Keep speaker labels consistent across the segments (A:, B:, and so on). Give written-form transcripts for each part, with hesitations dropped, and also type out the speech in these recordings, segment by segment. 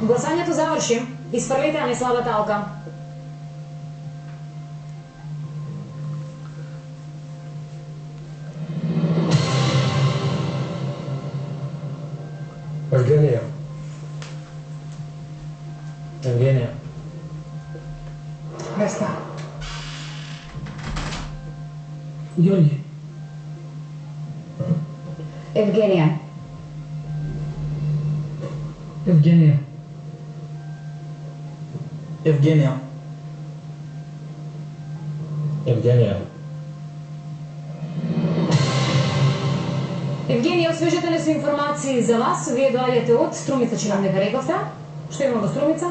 A: Гласањето заврши. Изфрлете ја неслабата алка.
B: Евгенија. Евгенија.
C: Весна.
B: Јоли.
A: Евгенија.
B: Евгенија.
D: Евгенија.
B: Евгенија.
A: Евгенија, освежете се информации за вас. Вие доаѓате од Струмица, че нам дека рековте. Што има во Струмица?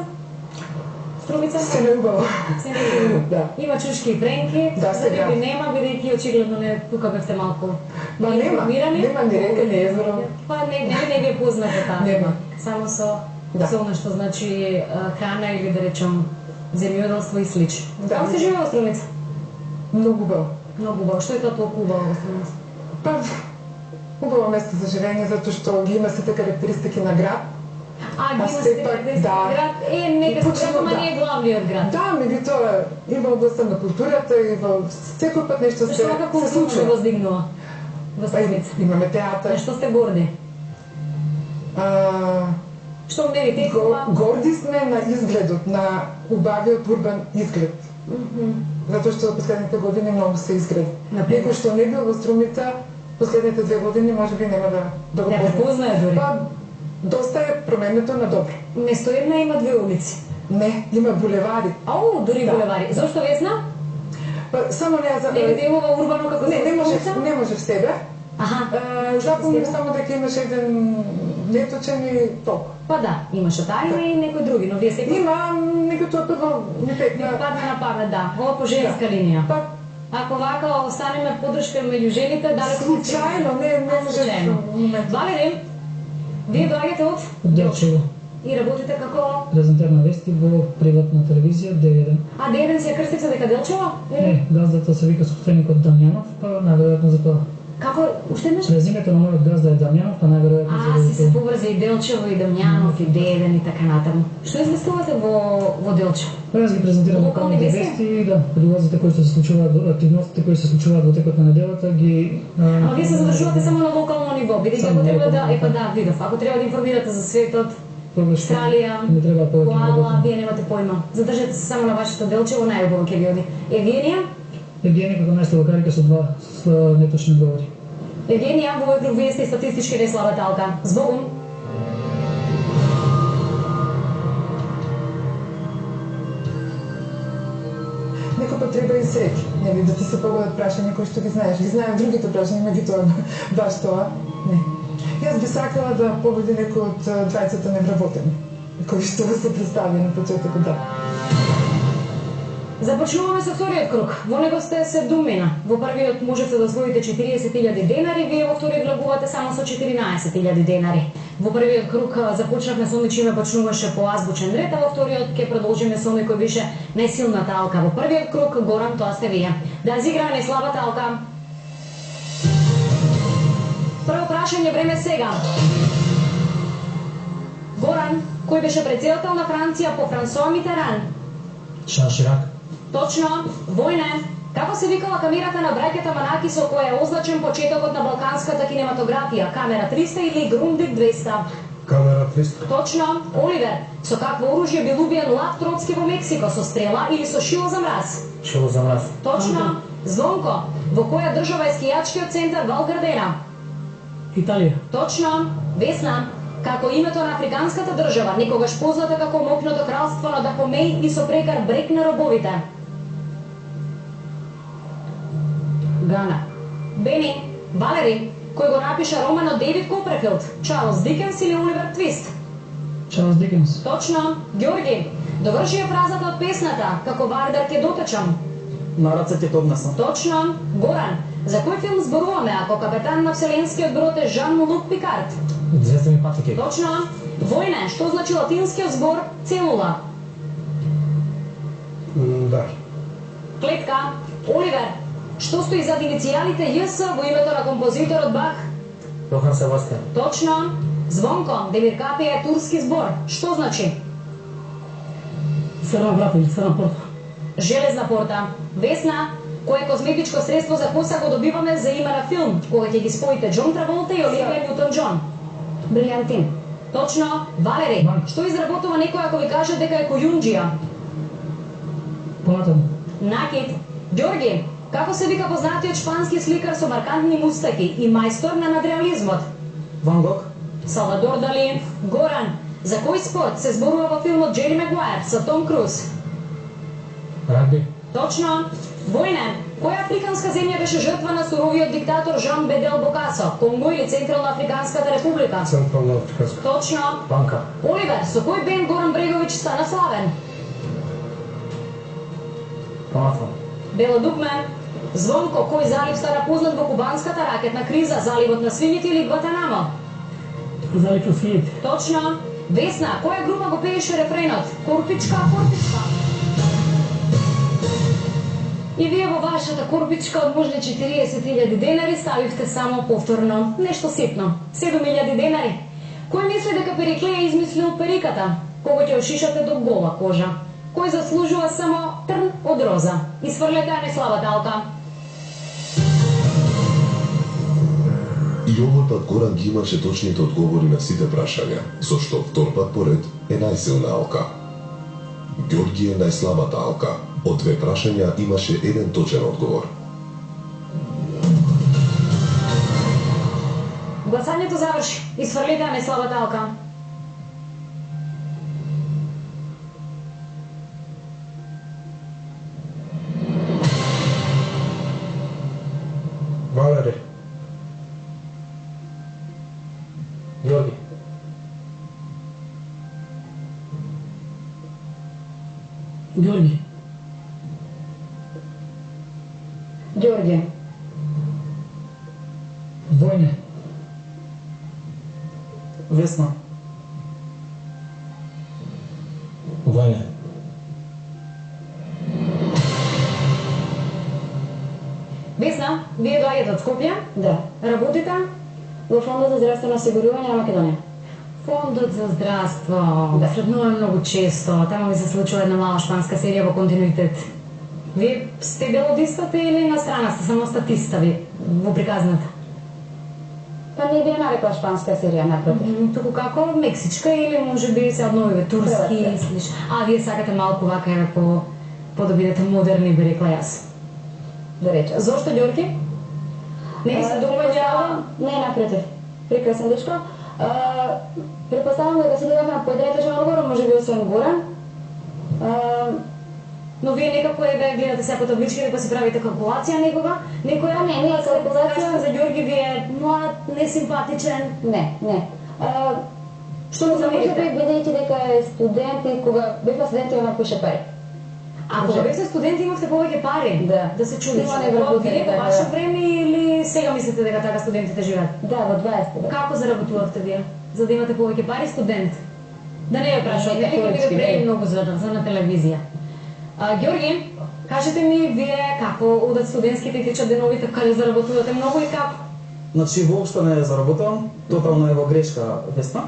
A: Струмица?
C: Се не убаво.
A: Се не убаво.
C: Да.
A: Има чушки и пренки.
C: Да, сега.
A: Да, нема, бидејќи очигледно не тука бевте малку.
C: Ма нема ни река, ни езеро.
A: Па не ви е познато таа.
C: Нема.
A: Само со
C: Да.
A: со она што значи храна или да речем земјоделство и слично.
C: Да.
A: Како се живее во Струмица?
C: Многу убаво.
A: Многу убаво. Што е тоа толку убаво во Струмица?
C: Па, убаво место за живење, затоа што ги има сите карактеристики на град.
A: Ги има сите карактеристики на град. Нека град, ама не е главниот град.
C: Да, меѓутоа и во областта на културата и во секој пат нешто се случува.
A: Што воздигнува во Струмица?
C: Имаме театар.
A: Што сте горди? Што мерите?
C: Горди сме на изгледот, на убавиот урбан изглед. Затоа што последните години многу се изгради. Некој што не бил во Струмица, последните 2 години можеби нема да го
A: познае дори.
C: Па, доста е променето на добро.
A: Место една има 2 улици.
C: Не, има булевари.
A: Дури булевари. Зошто Весна?
C: Па, само не за...
A: Не делува урбано како
C: не може в себе. Запомнив само дека имаш еден неточен и толку.
A: Па да, имаше таа, има и некои други, но вие секој...
C: Има, некој тоа прво ми пекна...
A: Ми падна на памет, да. Ова по женска линија.
C: Па,
A: ако вака останеме подршка меѓу жените, дали...
C: Случајно, не може...
A: Валери, вие доаѓате од?
B: Делчево.
A: И работите како...
B: Презентер на вести во приватна телевизија Д1.
A: Д1 си ја крстица дека Делчево?
B: Не, газдата се вика собственикот Дамјанов, па најверојатно за тоа.
A: Како? Уште еднаш?
B: Презимето на мојот газда е Дамјанов, па најверојатно за тоа.
A: Си се поврза и Делчево, и Дамјанов, и Д1 и така натаму. Што известувате во Делчево?
B: Јас ги презентирам локалните вести и да, прилозите кои се случуваат, активностите кои се случуваат во текот на неделата ги...
A: Ама вие се задржувате само на локално ниво, бидејќи ако треба да, видов, ако треба да информирате за светот, Австралија, Коала, вие немате појма. Задржете се само на вашето Делчево, најубаво ќе ви оди. Евгенија?
B: Евгенија како најслабокарика со 2 неточни говори.
A: Евгенија, во овој круг вие сте статистички неслабата алка. Збогум.
C: Некој пат треба и среќа, нели, да ти се погодат прашања кои што ги знаеш. Ги знаем другите прашања, меѓутоа баш тоа, не. Јас би сакала да победи некој од двајцата невработени, кои што се представи на почетокот, да.
A: Започнуваме со вториот круг. Во него сте 7 мина. Во првиот можете да освоите 40.000 денари, вие во вториот влегувате само со 14.000 денари. Во првиот круг започнавме со оној чиме почнуваше по азбучен ред, а во вториот ќе продолжиме со оној кој беше најсилната алка. Во првиот круг, Горан, тоа сте вие. Да изиграме најслабата алка. Прво прашање, време сега. Горан, кој беше председател на Франција по Франсуа Митеран?
B: Шарл Ширак.
A: Точно, војне. Како се викала камерата на браќата Манаки со која е означен почетокот на балканската кинематографија? Камера 300 или Грундик 200?
E: Камера 300.
A: Точно, Оливер. Со какво оружје бил убиен Лав Троцки во Мексико? Со стрела или со шило за мраз?
B: Шило за мраз.
A: Точно. Звонко. Во која држава е скијачкиот центар Вал Гардена?
B: Италија.
A: Точно. Весна. Како името на африканската држава, никогаш позната како мокното кралство на Дахомеј и со прекар брег на робовите? Гана. Бени. Валери. Кој го напиша романот Дейвид Коперфилд? Чарлс Дикенс или Оливер Твист?
B: Чарлс Дикенс.
A: Точно. Ѓорги. Доврши ја фразата од песната како Вардар ке дотечам.
D: На раце ќе однесам.
A: Точно. Горан. За кој филм зборуваме ако капетан на вселенскиот брод е Жан-Лук Пикард?
B: Звездени патеки.
A: Точно. Војне, што значи латинскиот збор целула?
E: Да.
A: Клетка. Оливер, што стои зад иницијалите ЈС во името на композиторот Бах?
B: Јохан Себастијан.
A: Точно. Звонко, Демир Капи е турски збор. Што значи?
B: Црна врата или црна порта.
A: Железна порта. Весна, кое козметичко средство за коса го добиваме за име на филм, кога ќе ги споите Џон Траволта и Оливија Њутон-Џон?
E: Брилијантин.
A: Точно. Валери, што изработува некој ако ви каже дека е којунџија?
B: Понатаму.
A: Накид. Ѓорги, како се вика познатиот шпански сликар со маркантни мустаки и мајстор на надреализмот?
D: Ван Гог.
A: Салвадор Дали. Горан, за кој спорт се зборува во филмот Джери Магуајер со Том Круз?
B: Рагби.
A: Точно. Војне, која африканска земја беше жртва на суровиот диктатор Жан Бедел Бокасо? Конго или Централна Африканската република?
B: Централна Африканска.
A: Точно.
B: Банка.
A: Оливер, со кој бенд Горан Бреговиќ стана славен?
B: Понатаму.
A: Бело дупме. Звонко, кој залив стана познат во кубанската ракетна криза? Заливот на свињите или Гватанамо?
B: Залив на свињите.
A: Точно. Весна, која група го пееше рефренот? Корпичка, корпичка. И вие во вашата корпичка од можни 40.000 денари ставивте само повторно нешто ситно. 7.000 денари. Кој мисли дека Периклеј измислил периката? Кого ќе ошишате до гола кожа? Кој заслужува само трн од роза? Исфрлете ја неславата алка.
F: И овој пат Горан ги имаше точните одговори на сите прашања, зашто втор пат поред е најсилна алка. Ѓорги е најслабата алка. Од две прашања имаше еден точен одговор.
A: Гласањето заврши. Исфрлете ја неслабата алка.
B: Валери. Ѓорги. Ѓорги.
E: Ѓорѓе.
B: Војне.
D: Весна.
B: Војне.
A: Весна, вие доаѓате од Скопје,
E: Да.
A: работите
E: Во Фондот за здравствено осигурување на Македонија.
A: Фондот за здравство. Да. Сретнувам многу често. Таму ми се случува една мала шпанска серија во континуитет. Вие сте белодистата или на страна сте, само статиста ви во приказната?
E: Па не би ја нарекла шпанска серија, напротив.
A: Туку како мексичка или можеби се одновиве турски и
E: Хрватска.
A: слиш. А вие сакате малку вака по да бидете модерни, би рекла јас.
E: Да речем.
A: Зошто Ѓорги? Не ви се доаѓа?
E: Не, напротив. Прекрасен дечко. Предпоставам дека се гледавме на поеден етажен одговор, може би освен Горан.
A: Но вие некако еве гледате се по табличките па си правите калкулација некога? Некоја
E: Не е калкулација.
A: за Ѓорги ви е млад, несимпатичен.
E: Не.
A: Што му
E: Може би,
A: замерите?
E: бидејќи дека е студент и кога бевме студенти имаме пише пари.
A: А кога бевте студенти имавте повеќе пари?
E: Да.
A: се чудите.
E: Има невработени,
A: Вие по
E: така
A: ваше
E: да.
A: време или сега мислите дека така студентите живеат?
E: Да, во 20. Да.
A: Како заработувавте вие? За да имате повеќе пари студент? Да не ја прашувам,
E: Не,
A: нели ќе
E: порачки,
A: биде преди
E: не.
A: многу за на телевизија. Ѓорги, кажете ми вие како одат студентските и течат деновите, каде заработувате многу и како?
D: Значи воопшто не заработувам, тотално е во грешка Весна.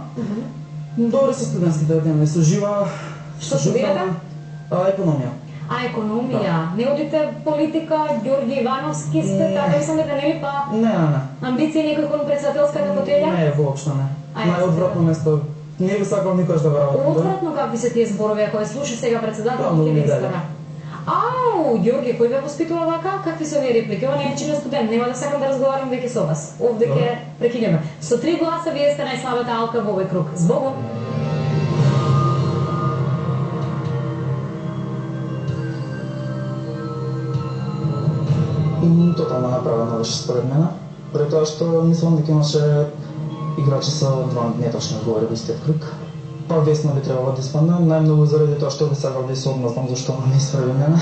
D: Добри се студентските дни, се ужива.
A: Што студирате?
D: Економија.
A: А економија, не одите политика, Ѓорги Ивановски сте,
D: Не.
A: така мислам дека нели па
D: Не.
A: амбиции некој кон председателската фотелја?
D: Не, воопшто не.
A: Ај,
D: Најодвратно место. Не би сакал никош да го работам.
A: Одвратно какви се тие зборови, ако ја слуша сега председател
D: Да, многу
A: ќе
D: ми
A: ви
D: даде.
A: истора. Ау, Ѓорги, кој ве воспитува вака? Какви се овие реплики? Ова не е на студент, нема да сакам да разговарам веќе со вас. Овде ќе прекинеме. Со 3 гласа вие сте најслабата алка во овој круг. Збогом.
D: Тотално направено беше според мене. Поради тоа што мислам дека имаше играчи со два неточни одговори во истиот круг. Па Весна би требало да испадне, најмногу заради тоа што би сакал да се одмазнам зашто ме исправи мене.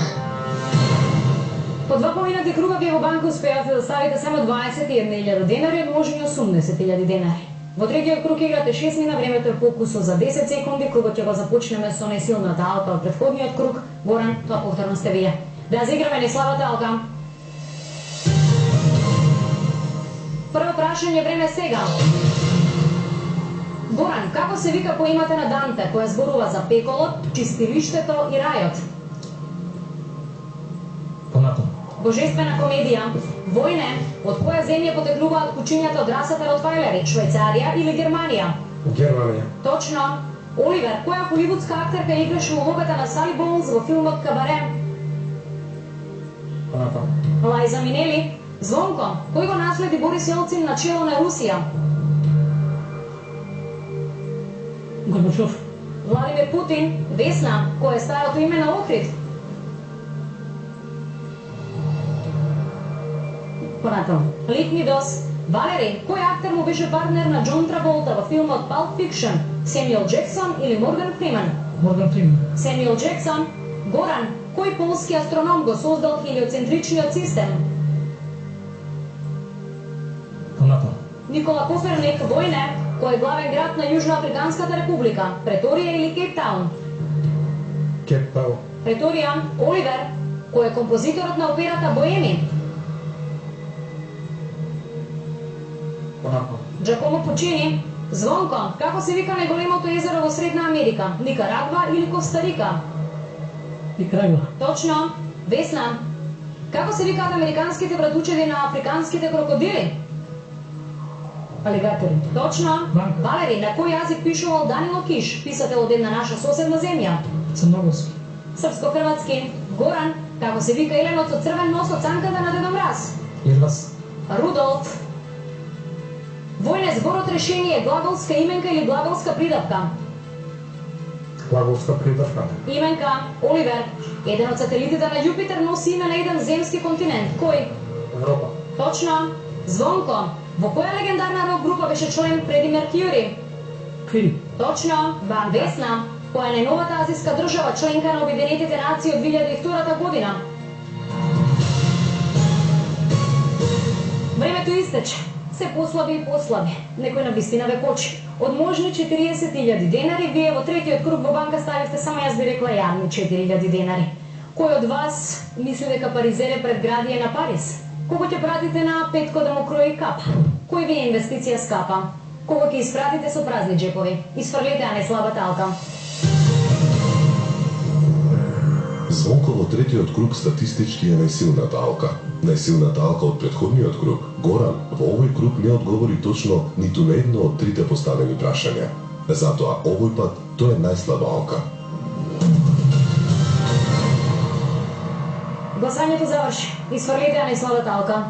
A: По 2 поминати круга вие во банка успеавте да ставите само 21.000 денари од можни 80.000 денари. Во третиот круг играте 6 мина, времето е покусо за 10 секунди, кругот ќе го започнеме со најсилната алка од претходниот круг. Горан, тоа повторно сте вие. Да ја заиграме неслабата алка. Прво прашање, време сега. Горан, како се вика поемата на Данте, која зборува за пеколот, чистилиштето и рајот?
B: Понатаму.
A: Божествена комедија. Војне, од која земја потекнуваат кучињата од расата ротвајлери, Швајцарија или Германија?
G: Германија.
A: Точно. Оливер, која холивудска актерка играше улогата на Сали Боунс во филмот Кабаре?
B: Понатаму.
A: Лајза Минели. Звонко, кој го наследи Борис Јелцин на чело на Русија?
B: Горбачов.
A: Владимир Путин. Весна, кој е старото име на Охрид? Понатаму. Ликнидос. Валери, кој актер му беше партнер на Џон Траволта во филмот Pulp Fiction? Семјуел Джексон или Морган Фриман?
B: Морган Фриман.
A: Семјуел Джексон. Горан, кој полски астроном го создал хелиоцентричниот систем?
B: Понатаму.
A: Никола Коперник. Војне, кој е главен град на Јужноафриканската република? Преторија или Кейптаун?
G: Кейптаун.
A: Преторија. Оливер, кој е композиторот на операта Боеми?
B: Понатаму.
A: Джакомо Пучини. Звонко, како се вика најголемото езеро во Средна Америка? Никарагва или Коста-Рика?
B: Никарагва.
A: Точно. Весна, како се викаат американските братучеди на африканските крокодили?
B: Алигатори.
A: Точно.
B: Банка.
A: Валери, на кој јазик пишувал Данило Киш, писател од една наша соседна земја?
B: Црногорски.
A: Српско-хрватски. Горан, како се вика еленот со црвен нос од санката на Дедо Мраз?
B: Ирлас.
A: Рудолф. Војне, зборот решение, глаголска именка или глаголска придавка?
G: Глаголска придавка.
A: Именка. Оливер, еден од сателитите на Јупитер носи име на еден земски континент. Кој?
G: Европа.
A: Точно. Звонко, во која легендарна рок група беше член Фреди Меркјури?
B: Квин.
A: Точно. Весна, која е најновата азиска држава, членка на Обединетите нации од 2002 година? Времето истече. Се послаби и послаби. Некој на вистина ве почи. Од можни 40.000 денари, вие во третиот круг во банка ставивте само, јас би рекла, јадни 4.000 денари. Кој од вас мисли дека Паризере пред гради е на Париз? Кого ќе пратите на Петко да му крои капа? Кој ви е инвестиција скапа? Кого ќе испратите со празни джепови? Исфрлете, а не слаба талка.
F: Звонко во третиот круг статистички е најсилната алка. Најсилната алка од претходниот круг, Горан, во овој круг не одговори точно ниту на едно од трите поставени прашања. Затоа овој пат тој е најслаба алка.
A: Гласањето заврши. Исфрлете, а не слаба талка.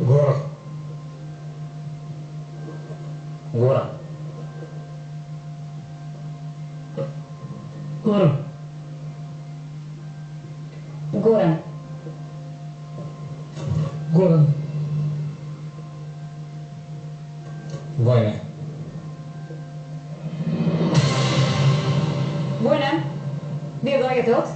G: Горан.
B: Горан. Горан.
A: Горан.
B: Горан.
G: Војне.
A: Војне, вие доаѓате од?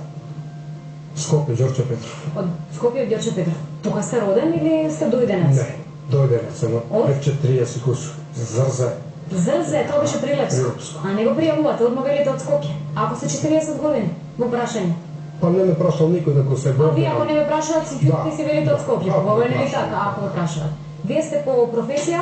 G: Скопје, Ѓорче Петров.
A: Од Скопје, од Ѓорче Петров. Тука сте роден или сте дојденец?
G: Не, дојденец съм
A: Од?
G: пред 40 кусу. Зрзе.
A: Зрзе, тоа беше Прилепско.
G: Прилепско.
A: А не го пријавувате, одма велите од Скопје. Ако се 40 години, во прашање.
G: Па не ме прашал никој да го се
A: А
G: борам.
A: вие ако не ме прашаат, си чутите
G: Да.
A: си велите од Скопје.
G: Ако
A: Хубаво е
G: ме
A: ли
G: прашаат.
A: така, ако ме прашаат? Вие сте по професија,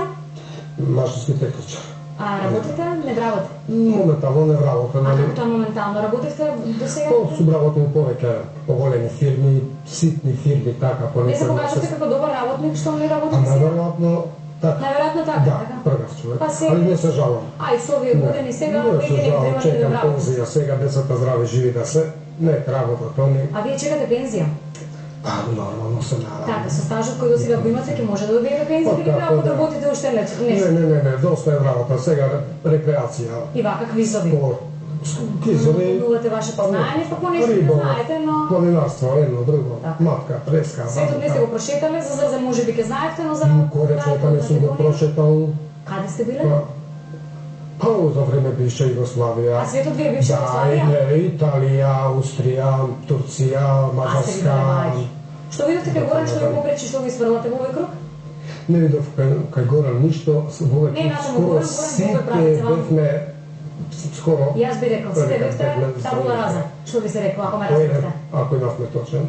G: Машински техничар.
A: а работите, не вработите.
G: Моментално не вработа,
A: А
G: нали?
A: како тоа моментално работевте до сега?
G: Су вработил повеќе поголеми фирми, ситни фирми, така,
A: Вие се
G: понекогаш.
A: покажате како добар работник, што не
G: А
A: работите сега?
G: наверојатно така.
A: Наверојатно така,
G: Да,
A: така?
G: пргав човек.
A: Па сега-
G: Али не се жалам.
A: А и со овие години сега,
G: не
A: веќе
G: се
A: не
G: жалам,
A: требате да
G: чекам
A: вработите.
G: пензија, сега децата здрави живи да се, не работа, тоа не.
A: А вие чекате пензија?
G: А, нормално се наравно.
A: Така, со стажот кој до сега го имате, ќе може да добиете пензија или
G: Па,
A: треба да
G: да.
A: работите уште
G: Не,
A: нещо?
G: не, доста е работа, сега рекреација.
A: И вака квизови.
G: По кизови,
A: Добивате вашето знаење, па по нешто не
G: риболов,
A: знаете, но...
G: планинарство, едно, друго,
A: Така.
G: матка, преска,
A: Светот не сте го прошетале, за Зрзе може би ке знаете, но за...
G: Корецата не сум го прошетал.
A: Каде сте биле?
G: Па, за време бивша Југославија.
A: А светот ви е бивша Југославија?
G: Да, Италија, Австрија, Турција,
A: А сте
G: Маđарска.
A: биле мајки. Што видовте кај Горан, што ви попречи, што ви сврлате во овој круг?
G: Не видов кај Горан ништо, во овој
A: Не,
G: круг
A: значи, во
G: скоро
A: Горан, Горан,
G: сите
A: кога правите вам?
G: бевме скоро.
A: Јас би рекол, сите бевте табула раза. Што би се рекла ако ме разберете?
G: Ако имавме точен.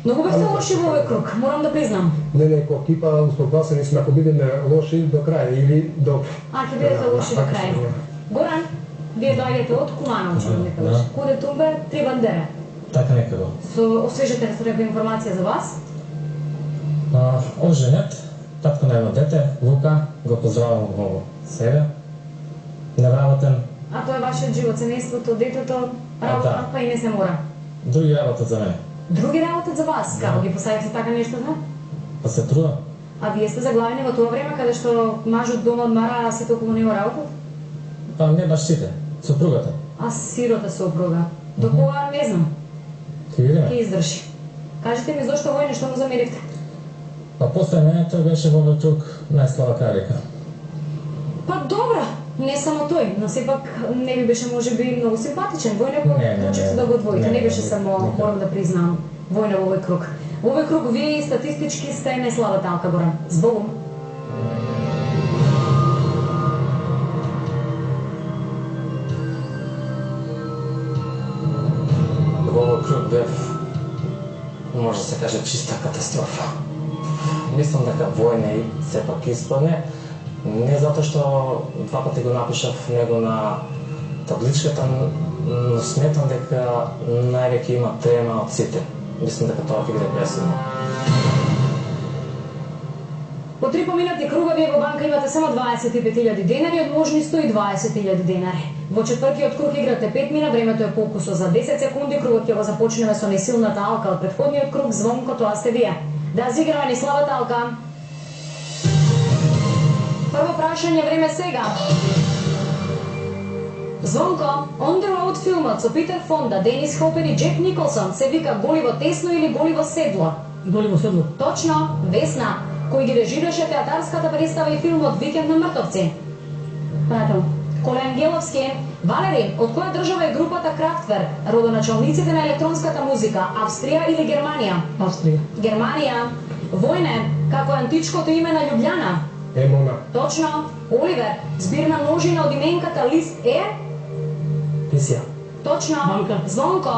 A: Многу бевте лоши во овој круг, морам да признам.
G: Не, ко екипа успогласени сме ако бидеме лоши до крај или до...
A: Ќе бидете лоши до крај. Горан, вие доаѓате од Куманово, што ми кажеш. Куде тумбе, 3 бандера.
H: Така некако.
A: Со освежете со некоја информација за вас?
H: Оженет, татко на едно дете, Лука, го поздравам во себе. Невработен.
A: А тоа е вашиот живот, семејството, детето, работа, па и не се мора.
H: Други работат за мене.
A: Други работат за вас? Како ги поставивте така нешто, да?
H: Па се трудам.
A: А вие сте заглавени во тоа време каде што мажот дома одмара, а сите околу него работат?
H: Па не баш сите, сопругата.
A: А сирота сопруга? До кога не знам.
H: Ќе видиме.
A: Ќе издржи. Кажете ми зошто војне, што му замеривте?
H: Па после мене тој беше во овој круг најслаба карика.
A: Па добра, не само тој, но сепак не би беше можеби многу симпатичен. Војне го почете да го одвоите, не беше само, морам да признам, војне во овој круг. Во овој круг вие статистички сте најслабата Алка Горан. Збогум.
H: Во овој круг бев, може да се каже, чиста катастрофа. Мислам дека војне и сепак испадне, не затоа што 2 пати го напишав него на табличката, но сметам дека највеќе има тема од сите. Мислам дека тоа ќе биде пресудно.
A: По 3 поминати круга вие во банка имате само 25.000 денари од можни 120.000 денари. Во четвртиот круг играте 5 мина, времето е покусо за 10 секунди, кругот ќе го започнеме со несилната Алка од претходниот круг, Звонко, тоа сте вие. Да зиграме ни славата Алка. Прво прашање, време сега. Звонко, On the Road филмот со Питер Фонда, Денис Хопер и Джек Николсон се вика Голи во тесно или Голи во седло?
B: Голи во седло.
A: Точно, Весна, кој ги режираше театарската представа и филмот Викенд на мртовци. Пратам. Коле Ангеловски, Валери, од која држава е групата Крафтверк, родоначалниците на електронската музика, Австрија или Германија?
B: Австрија.
A: Германија. Војне, како е античкото име на Љубљана?
G: Емона.
A: Точно. Оливер, збирна множина од именката лист е?
H: Писија.
A: Точно.
B: Банка.
A: Звонко.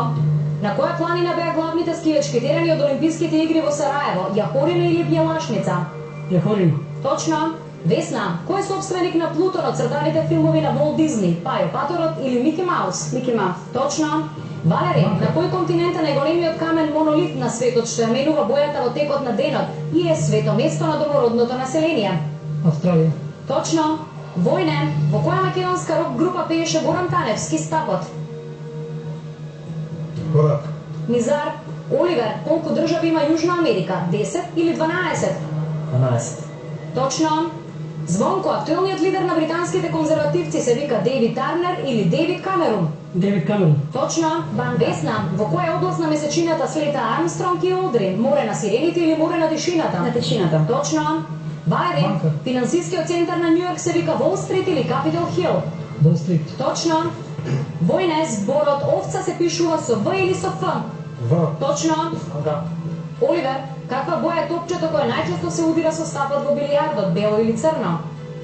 A: На која планина беа главните скијачки терени од Олимписките игри во Сараево? Јахорина или Бјелашница?
B: Јахорина.
A: Точно. Весна, кој е собственик на Плутон од цртаните филмови на Волт Дизни? Пајо Паторот или Мики Маус?
E: Мики Маус.
A: Точно. Валери, на кој континент е најголемиот камен монолит на светот што ја менува бојата во текот на денот и е свето место на домородното население?
B: Австралија.
A: Точно. Војне, во која македонска рок група пееше Горан Таневски Стапот?
G: Корак.
A: Низар, Оливер, колку држави има Јужна Америка? 10 или 12?
H: 12.
A: Точно. Звонко, актуелниот лидер на британските конзервативци се вика Дейвид Тарнер или Дейвид Камерун?
B: Дейвид Камерун.
A: Точно. Весна, во која област на месечината слета Армстронг и Олдрин? Море на сирените или море на тишината?
E: На тишината.
A: Точно. Валери,
B: Банка.
A: финансискиот центар на Њујорк се вика Wall Street или Capitol Hill?
B: Wall Street.
A: Точно. Војне, зборот овца се пишува со В или со Ф?
G: В.
A: Точно.
H: Да.
A: Оливер, каква боја е топчето кое најчесто се удира со стапот во билијардот, бело или црно?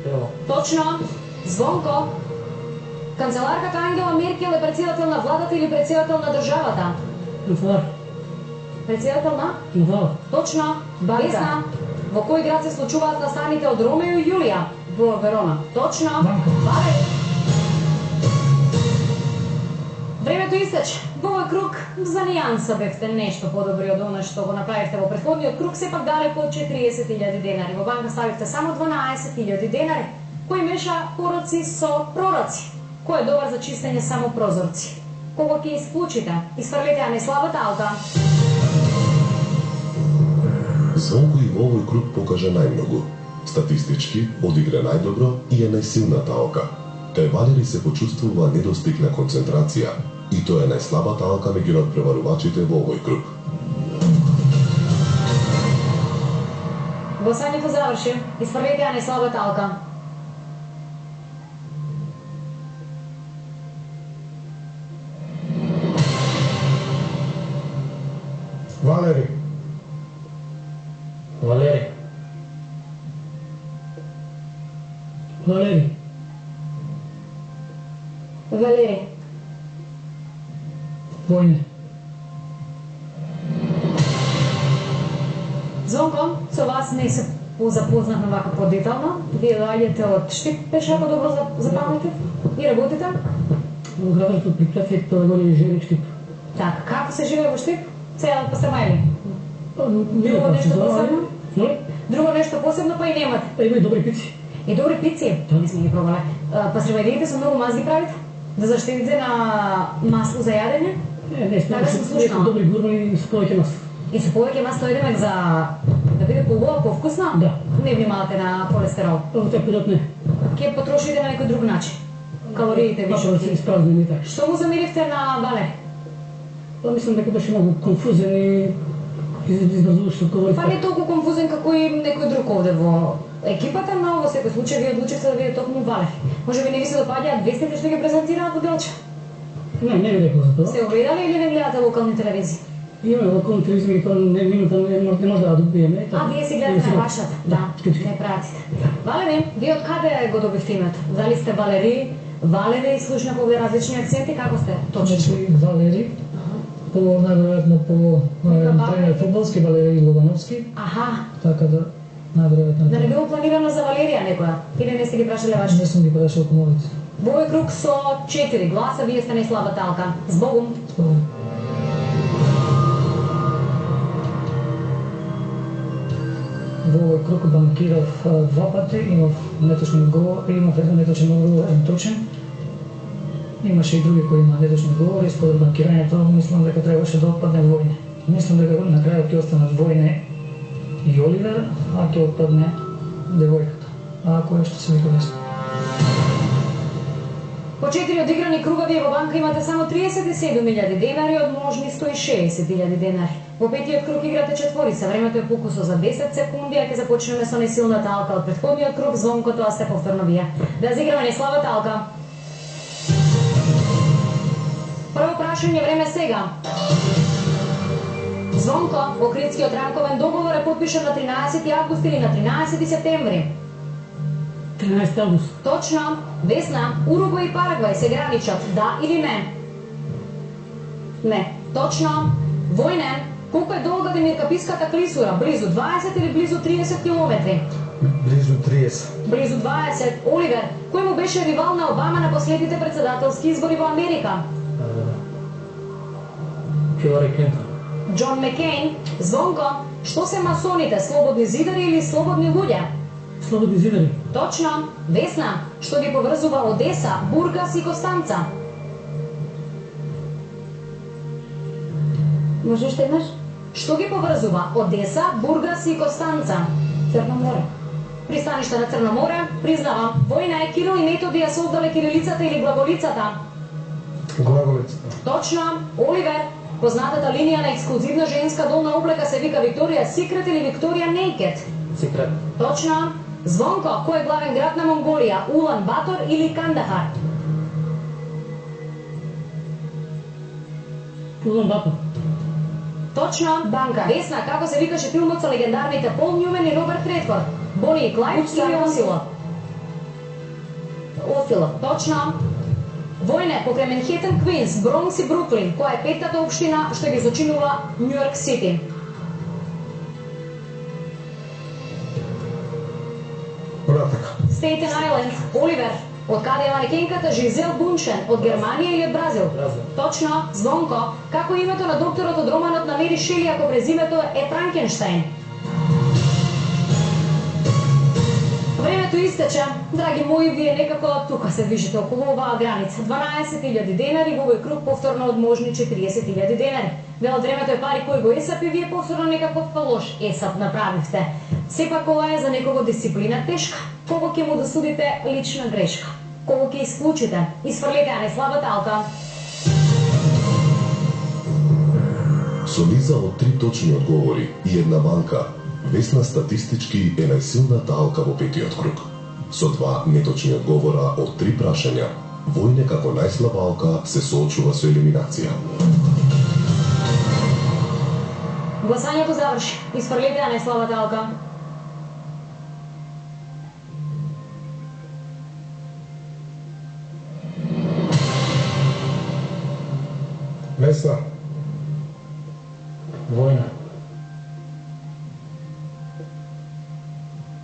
H: Бело.
A: Точно. Звонко. Канцеларката Ангела Меркел е председател на владата или председател на државата?
B: Канцелар.
A: Председател на?
B: На влада.
A: Точно.
E: Банка.
A: Весна. Во кој град се случуваат настаните од Ромео и Јулија?
E: Во Верона.
A: Точно.
B: Банка.
A: Валери. Времето истече. Во овој круг за нијанса бевте нешто подобри од она што го направивте во претходниот круг, сепак далеку од 40.000 денари. Во банка ставивте само 12.000 денари, кои меша пороци со пророци. Кој е добар за чистење само прозорци? Кого ќе исклучите? Изфрлете ја најслабата Алка.
F: Звонко и во овој круг покажа најмногу. Статистички одигра најдобро и е најсилната Алка. Кај Валери се почувствува недостиг на концентрација и тоа е најслабата Алка меѓу надпреварувачите во овој круг.
A: Гласањето заврши. Изфрлете ја најслабата Алка.
G: Валери.
H: Валери.
B: Валери.
A: Звонко, со вас не се запознавме вака подетално. Вие доаѓате од Штип, беше ако добро запамтив, и работите?
B: Во градското предпријатие Пелагони Желик Штип.
A: Така, како се живее во Штип? Сега посрамајли.
B: Не
A: Друго
B: е
A: нешто посебно?
B: Не?
A: Друго нешто посебно па и немате.
B: Има и добри пици.
A: И добри пици, тоа не сме ги пробале. Посрамајлите со многу мазги правите? Да заштедите на масло за јадење?
B: Не,
A: Така сум слушнала.
B: добри гурмани со повеќе мас.
A: И со повеќе масло идеме за да биде побоа, повкусна?
B: Да.
A: Не внимавате на холестерол.
B: Во тој период не.
A: Ќе потрошите на некој друг начин. Калориите више.
B: Папа се испразнени така.
A: Што му замиривте на Вале?
B: Па мислам дека беше многу конфузен и изразуваш од говори.
A: Па не толку конфузен како и некој друг овде во екипата, но во секој случај вие одлучивте да биде токму Вале. Може би не ви се допаѓаат вестите што ги презентираат во Делча?
B: Не ви рекол за тоа.
A: Се уведале или не гледате локални телевизии?
B: Имаме локални телевизии, тоа не може да добиеме.
A: А, вие си гледате на вашата? Да, не пратите. Валери, вие од каде го добивте името? Дали сте Валери, Валери, слушнав овде различни акценти, како сте точно?
B: Значи Валери, по најверојатно по тренер фудбалски Валери Лобановски,
A: Аха,
B: така да најверојатно.
A: да не било планирано за Валерија некоја? Или не сте ги прашале вашите?
B: Не сум ги прашал комовите.
A: Во овој круг со 4 гласа вие сте најслабата алка. Збогум.
B: Во овој круг банкирав 2 пати, имав неточни одговори, имав еден неточен одговор, еден точен. Имаше и други кои има неточни одговори, според банкирањето мислам дека требаше да отпадне Војне. Мислам дека на крајот ќе останат Војне и Оливер, а ќе отпадне девојката. А ако што се вика весно.
A: По 4 одиграни круга вие во банка имате само 37.000 денари од можни 160.000 денари. Во петиот круг играте четворица, времето е покусо за 10 секунди, а ќе започнеме со најсилната алка од претходниот круг, Звонко, тоа сте повторно вие. Да зиграме најслабата алка. Прво прашање, време сега. Звонко, Охридскиот рамковен договор е подпишан на 13 август или на 13 септември.
B: 13 август.
A: Точно. Весна, Уругвај и Парагвај се граничат, да или не? Не. Точно. Војне, колку е долга Демиркаписката клисура? Близу 20 или близу 30 километри?
G: Близу 30.
A: Близу 20. Оливер, кој му беше ривал на Обама на последните председателски избори во Америка?
B: Хилари Клинтон.
A: Џон Маккейн. Звонко, што се масоните? Слободни зидари или слободни луѓе?
B: Слободни зидари.
A: Точно. Весна, што ги поврзува Одеса, Бургас и Костанца?
E: Може уште еднаш?
A: Што ги поврзува Одеса, Бургас и Костанца?
E: Црно море.
A: Пристаниште на Црно море, признавам. Војна е Кирил и Методи ја создале кирилицата или глаголицата?
G: Глаголицата.
A: Точно. Оливер, познатата линија на ексклузивна женска долна облека се вика Викторија Секрет или Викторија Naked?
H: Секрет.
A: Точно. Звонко, кој е главен град на Монголија? Улан Батор или Кандахар?
B: Улан Батор.
A: Точно. Банка. Весна, како се викаше филмот со легендарните Пол Нјумен и Роберт Редфорд? Бони и Клайд или Осилот? Осилот. Точно. Војне, покрај Манхетен, Квинс, Бронкс и Бруклин, која е петтата општина што ги зачинува Њујорк Сити?
G: Пратака.
A: Стейтен Айленд. Оливер, од каде е манекенката Жизел Буншен? Од Германија или од Бразил?
H: Бразил.
A: Точно. Звонко, како е името на докторот од романот на Мери Шели ако презимето е Франкенштейн? Времето истече. Драги мои, вие некако тука се движите околу оваа граница. 12.000 денари, во овој круг повторно од можни 40.000 денари. Велат времето е пари кој го есап и вие повторно некаков лош есап направивте. Сепак ова е за некого дисциплина тешка. Кого ќе му досудите лична грешка? Кого ќе исклучите? Изфрлете ја најслабата алка.
F: Со низа од 3 точни одговори и една банка, Весна статистички е најсилната алка во петиот круг. Со 2 неточни одговора од 3 прашања, Војне како најслаба алка се соочува со елиминација.
A: Гласањето заврши. Изфрлете ја најслабата алка.
G: Весна.
B: Војна.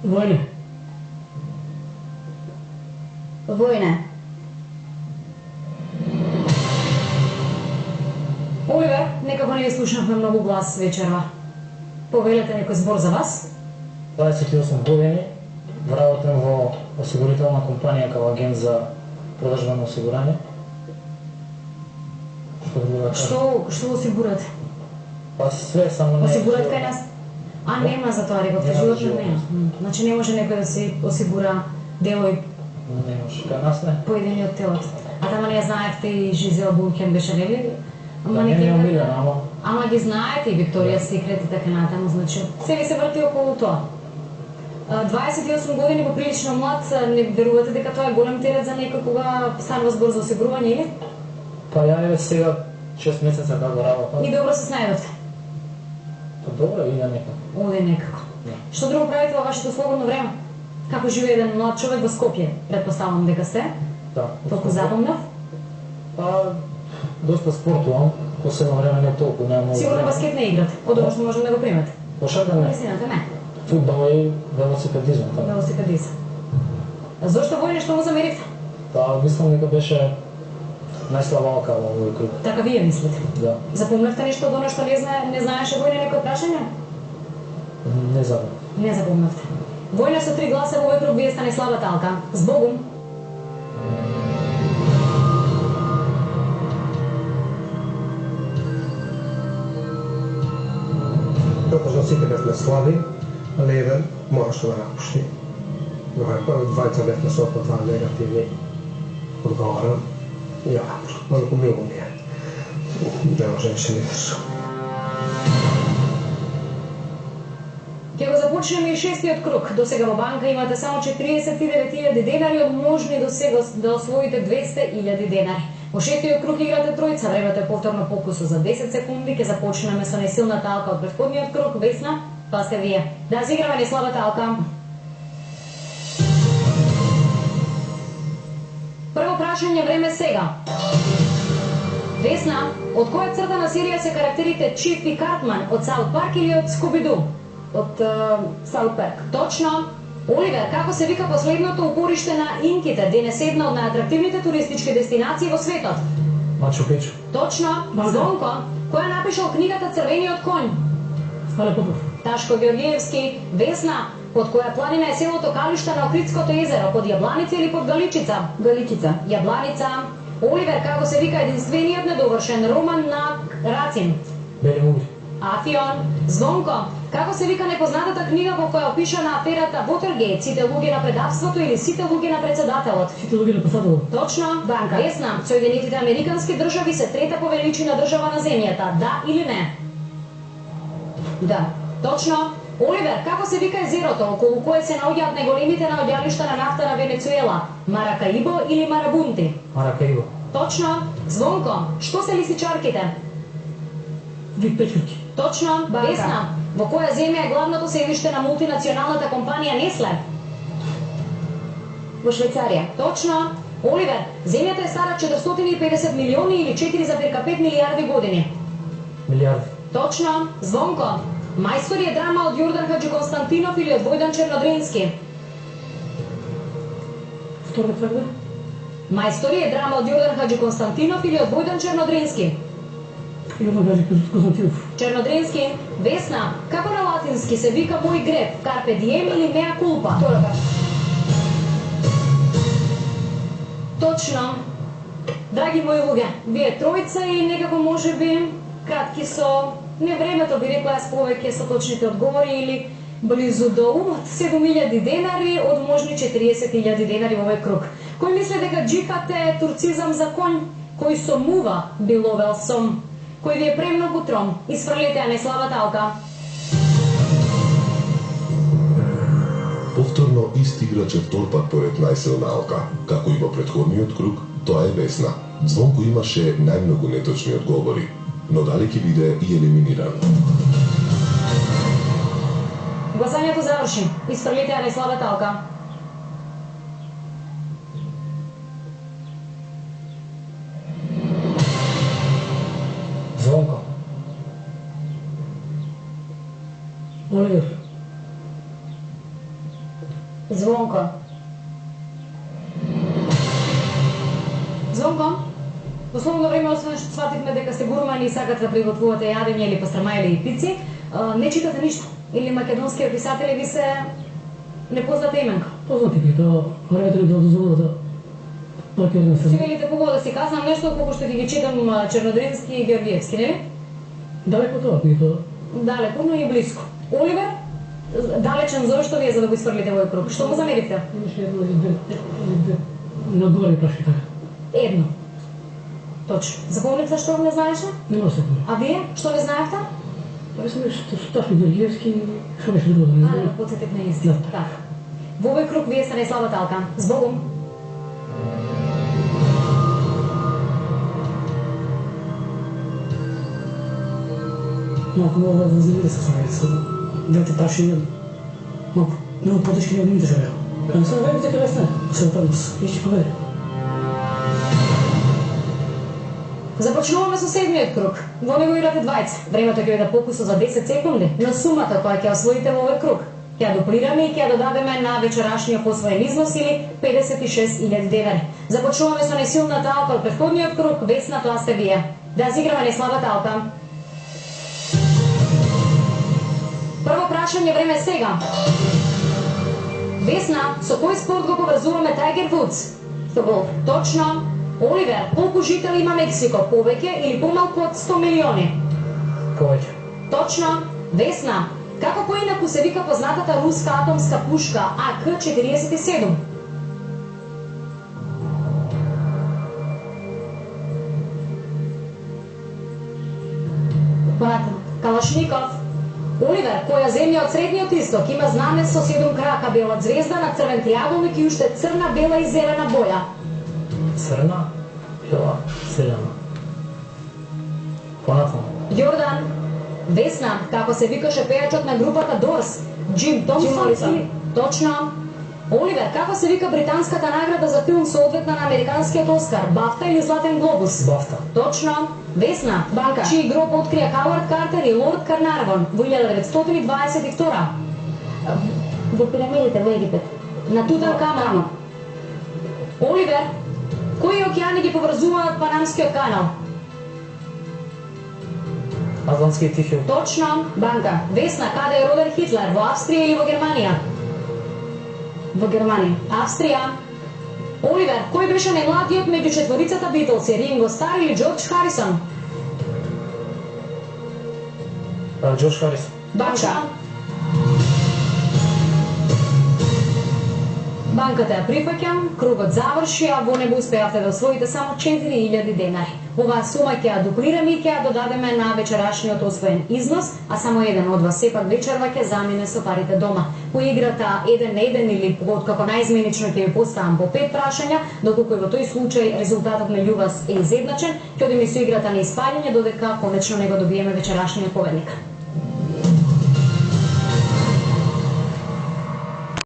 B: Војне.
E: Војне.
A: Оливер, некако не ви слушнавме многу глас вечерва. Повелете некој збор за вас?
H: 28 години, работам во осигурителна компанија како агент за продажба на осигурање. Што друго да кажам?
A: Што осигурате?
H: Па све, само не...
A: Осигурат кај нас? А, нема за тоа, рековте,
H: Нема за
A: животно
H: животно.
A: нема. Значи не може некој да си осигура делови
H: Не може, кај нас не.
A: поедини од телото. А тама не ја знаевте и Жизел Бункен беше, нели?
H: Да, не ми е омилена,
A: Ама ги знаете и Викторија Секрет и така натаму, значи се ви се врти околу тоа. 28 години поприлично млад, не верувате дека тоа е голем терет за некој кога станува збор за осигурување или?
H: Па ја еве сега 6 месеца како работам.
A: И добро се снајдовте.
H: Па добро, иде некако.
A: Оде некако.
H: Да.
A: Што друго правите во вашето слободно време? Како живее еден млад човек во Скопје? Предпоставам дека сте.
H: Да.
A: Толку запомнав.
H: Па доста спортувам, посебно време не толку, не многу.
A: Сигурно
H: време.
A: баскет не играте. Од ова што можам да го примете.
H: Кошарка не.
A: Истината не.
H: Фудбал и велосипедизам. Така.
A: Велосипедизам. Зошто Војне, што му замеривте?
H: Па мислам дека беше најслабалка во овој круг.
A: Така вие мислите.
H: Да.
A: Запомнавте нешто од оно што не знаеше Војне некој прашање?
H: Не знам.
A: Не запомнавте. Војне со 3 гласа во овој круг, вие стане слабата алка. Збогум.
G: Допознав сите бевме слаби, але еден можеше да напушти. Докај први двајца бевме со по два негативни, одговарам, ја, може помилувам ја. Не може više ни дешо.
A: Ќе го започнеме и шестиот круг. До сега во банка имате само 49.000 денари, од можни до сега да освоите 200.000 денари. Во шестиот круг играте тројца, времето е повторно покусо за 10 секунди, ќе започнеме со најсилната алка од претходниот круг, Весна, тоа сте вие. Да изиграме најслабата алка. Прво прашање, време сега. Весна, од која црта на серија се карактерите Чиф и Картман, од Саут Парк или од Скуби-Ду?
E: Од Саут Парк.
A: Точно. Оливер, како се вика последното упориште на инките, денес една од најатрактивните туристички дестинации во светот?
H: Мачу Пичу.
A: Точно. Звонко, кој напишал книгата Црвениот конј?
B: Стале Попов.
A: Ташко Георгиевски. Весна, под која планина е селото Калишта на Охридското езеро, под Јабланица или под Галичица?
E: Галичица.
A: Јабланица. Оливер, како се вика единствениот недовршен роман на Рацин?
H: Бели мугли.
A: Афион. Звонко, како се вика непознатата книга во која опишана аферата Вотергейт, сите луѓе на предавството или сите луѓе на председателот?
B: Сите луѓе на председателот.
A: Точно.
E: Банка.
A: Весна, Соединетите Американски држави се трета по величина држава на земјата, да или не?
E: Да.
A: Точно. Оливер, како се вика езерото околу кое се наоѓаат најголемите наоѓалишта на нафта на Венецуела? Маракаибо или Марабунти?
H: Маракаибо.
A: Точно. Звонко, што се лисичарките?
B: Вик Печкирки.
A: Точно.
E: Банка.
A: Весна, во која земја е главното седиште на мултинационалната компанија Несле?
E: Во Швајцарија.
A: Точно. Оливер, земјата е стара 450 милиони или 4,5 милиарди години?
H: Милиарди.
A: Точно. Звонко, Мајстори е драма од Јордан Хаџи Константинов или од Војдан Чернодрински?
B: Втора тврде.
A: Мајстори е драма од Јордан Хаџи Константинов или од Војдан Чернодрински?
B: Јордан Хаџи Константинов.
A: Чернодрински. Весна, како на латински се вика мој греб? Карпе дием или меа кулпа?
E: Втора баш.
A: Точно. Драги мои луѓе, вие тројца и некако можеби кратки со не времето би рекла јас повеќе со точните одговори или близу до умот 7.000 денари од можни 40.000 денари во овој круг. Кој мисли дека джихат е турцизам за конј? Кој со мува биловел сом? Кој ви е премногу тром? Исфрлете ја најслабата алка.
F: Повторно ист играч е втор пат поред најсилна алка. Како и во претходниот круг, тоа е Весна. Звонко имаше најмногу неточни одговори, но дали ќе биде и елиминиран.
A: Гласањето заврши. Исфрлете ја најслабата алка.
H: Звонко.
B: Оливер.
E: Звонко.
A: Звонко, во слободно време, освен што свативме дека сте гурмани и сакате да приготвувате јадење или пастрама или пици, не читате ништо? Или македонските писатели ви се непозната именка?
B: Познати ги, тоа времето ли да дозволува да паркираме се.
A: Чекалите кога да си казнам нешто, колку што ги читам Чернодрински и Георгиевски, нели?
B: Далеко тоа, би тоа.
A: Далеко, но и близко. Оливер, далечен зошто ви е за да го изфрлите овој круг? Што му замерите?
B: Имаше едно или две, на одговори прашки така.
A: Едно. Точно. Запомнете што не знаеше?
B: Не може да се говори.
A: А вие, што не знаевте?
B: Па мислам што Стафи Георгиевски, што беше друго, не
A: А,
B: знам.
A: да подсетив на истина.
B: Да.
A: Така. Во овој круг вие сте најслабата алка. Збогом.
B: Малку ме возбудили се со двете прашања. Малку, многу потешки не одните беа. Не се верите дека лесна. Се опаднус. И ќе повери.
A: Започнуваме со седмиот круг. Во него играте двајца. Времето ќе биде покусо за 10 секунди, но сумата која ќе освоите во овој круг ќе ја дуплираме и ќе ја додадеме на вечерашниот посвоен износ или 56.000 денари. Започнуваме со најсилната алка од претходниот круг, Весна, тоа сте вие. Да изиграме најслабата алка. Прво прашање, време е сега. Весна, со кој спорт го поврзуваме Тајгер Вудс?
E: Футбол.
A: Точно. Оливер, колку жители има Мексико? Повеќе или помалку од 100 милиони?
B: Повеќе.
A: Точно. Весна, како поинаку се вика познатата руска атомска пушка АК-47?
E: Понатаму.
A: Калашников. Оливер, која земја од Средниот Исток има знаме со 7 крака, бела звезда на црвен триаголник и уште црна, бела и зелена боја?
H: Црна, бела, зелена. Понатаму.
A: Јордан. Весна, како се викаше пејачот на групата Дорс? Джим Томсон?
E: Моррисон.
A: или- Точно. Оливер, како се вика британската награда за филм соодветна на американскиот Оскар? Бафта или Златен глобус?
H: Бафта.
A: Точно. Весна,
E: Банка.
A: чиј гроб открија Хауард Картер и Лорд Карнарвон во 1922?
E: Во пирамидите во Египет.
A: На Тутанкамон. Оливер, кои океани ги поврзуваат Панамскиот канал?
H: Атлантски и Тихи.
A: Точно.
E: Банка.
A: Весна, каде е роден Хитлер? Во Австрија или во Германија?
E: Во Германија.
A: Австрија. Оливер, кој беше најмладиот меѓу четворицата Битлси? Ринго Стар или Џорџ Харисон?
H: Џорџ Харис.
A: Банка. Банката ја прифаќам, кругот заврши, а во него успеавте да освоите само 4.000 денари. Оваа сума ќе ја дуплираме и ќе ја додадеме на вечерашниот освоен износ, а само еден од вас сепак вечерва ќе замине со парите дома. По играта 1 на 1 или откако најизменично ќе ви поставам по 5 прашања, доколку и во тој случај резултатот меѓу вас е изедначен, ќе одиме со играта на испаѓање додека конечно не го добиеме вечерашниот победник.